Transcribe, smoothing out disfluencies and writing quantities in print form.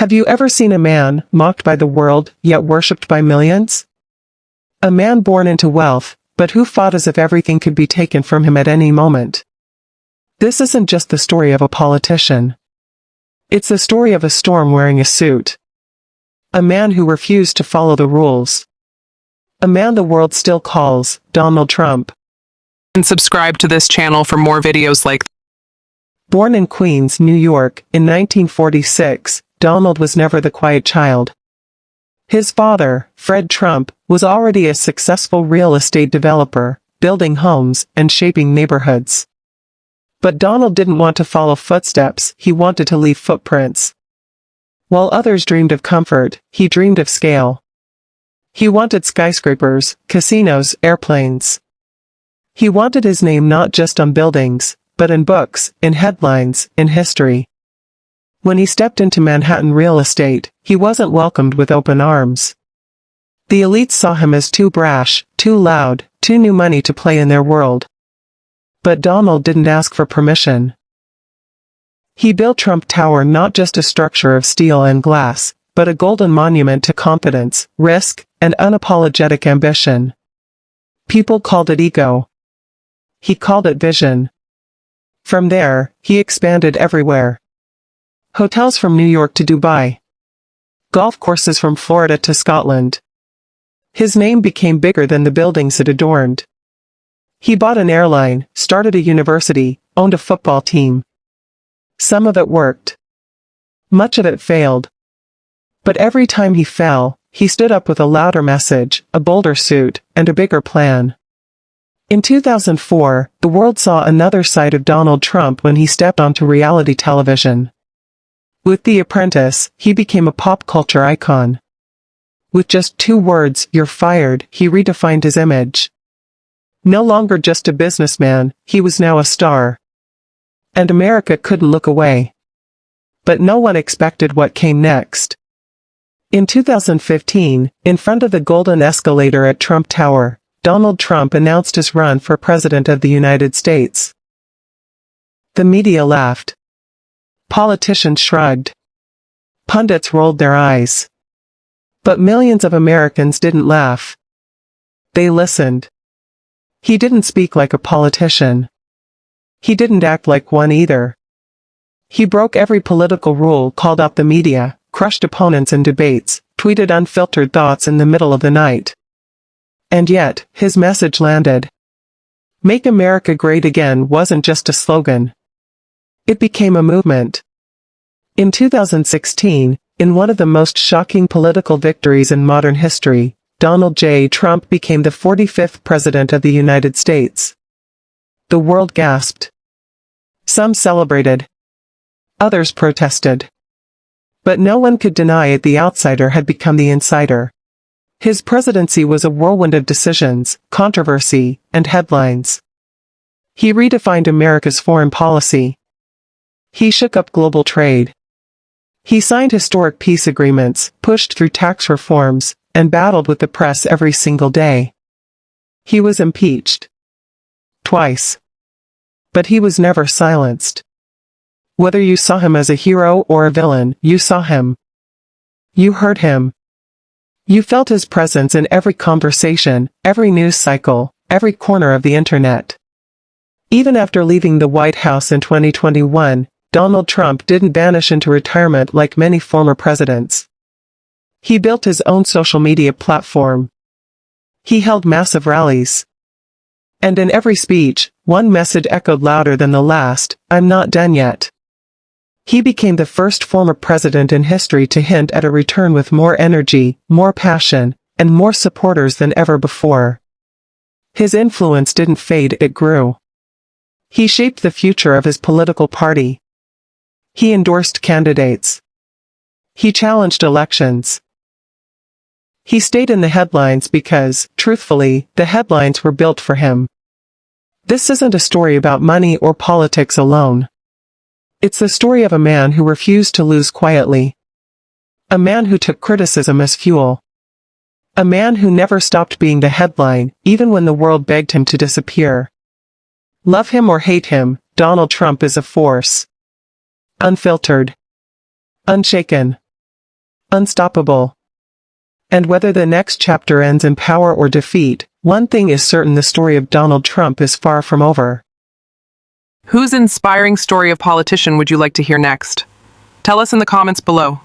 Have you ever seen a man mocked by the world, yet worshipped by millions? A man born into wealth, but who fought as if everything could be taken from him at any moment. This isn't just the story of a politician. It's the story of a storm wearing a suit. A man who refused to follow the rules. A man the world still calls Donald Trump. And subscribe to this channel for more videos like this. Born in Queens, New York, in 1946, Donald was never the quiet child. His father, Fred Trump, was already a successful real estate developer, building homes and shaping neighborhoods. But Donald didn't want to follow footsteps, he wanted to leave footprints. While others dreamed of comfort, he dreamed of scale. He wanted skyscrapers, casinos, airplanes. He wanted his name not just on buildings, but in books, in headlines, in history. When he stepped into Manhattan real estate, he wasn't welcomed with open arms. The elites saw him as too brash, too loud, too new money to play in their world. But Donald didn't ask for permission. He built Trump Tower, not just a structure of steel and glass, but a golden monument to competence, risk, and unapologetic ambition. People called it ego. He called it vision. From there, he expanded everywhere. Hotels from New York to Dubai. Golf courses from Florida to Scotland. His name became bigger than the buildings it adorned. He bought an airline, started a university, owned a football team. Some of it worked. Much of it failed. But every time he fell, he stood up with a louder message, a bolder suit, and a bigger plan. In 2004, the world saw another side of Donald Trump when he stepped onto reality television. With The Apprentice, he became a pop culture icon. With just 2 words, "You're fired," he redefined his image. No longer just a businessman, he was now a star. And America couldn't look away. But no one expected what came next. In 2015, in front of the golden escalator at Trump Tower, Donald Trump announced his run for President of the United States. The media laughed. Politicians shrugged. Pundits rolled their eyes. But millions of Americans didn't laugh. They listened. He didn't speak like a politician. He didn't act like one either. He broke every political rule, called out the media, crushed opponents in debates, tweeted unfiltered thoughts in the middle of the night. And yet, his message landed. Make America Great Again wasn't just a slogan. It became a movement. In 2016, in one of the most shocking political victories in modern history, Donald J. Trump became the 45th President of the United States. The world gasped. Some celebrated. Others protested. But no one could deny it, the outsider had become the insider. His presidency was a whirlwind of decisions, controversy, and headlines. He redefined America's foreign policy. He shook up global trade. He signed historic peace agreements, pushed through tax reforms, and battled with the press every single day. He was impeached. Twice. But he was never silenced. Whether you saw him as a hero or a villain, you saw him. You heard him. You felt his presence in every conversation, every news cycle, every corner of the internet. Even after leaving the White House in 2021, Donald Trump didn't vanish into retirement like many former presidents. He built his own social media platform. He held massive rallies. And in every speech, one message echoed louder than the last: "I'm not done yet." He became the first former president in history to hint at a return with more energy, more passion, and more supporters than ever before. His influence didn't fade, it grew. He shaped the future of his political party. He endorsed candidates. He challenged elections. He stayed in the headlines because, truthfully, the headlines were built for him. This isn't a story about money or politics alone. It's the story of a man who refused to lose quietly. A man who took criticism as fuel. A man who never stopped being the headline, even when the world begged him to disappear. Love him or hate him, Donald Trump is a force. Unfiltered. Unshaken. unstoppable. And whether the next chapter ends in power or defeat, one thing is certain: the story of Donald Trump is far from over. Whose inspiring story of politician would you like to hear next? Tell us in the comments below.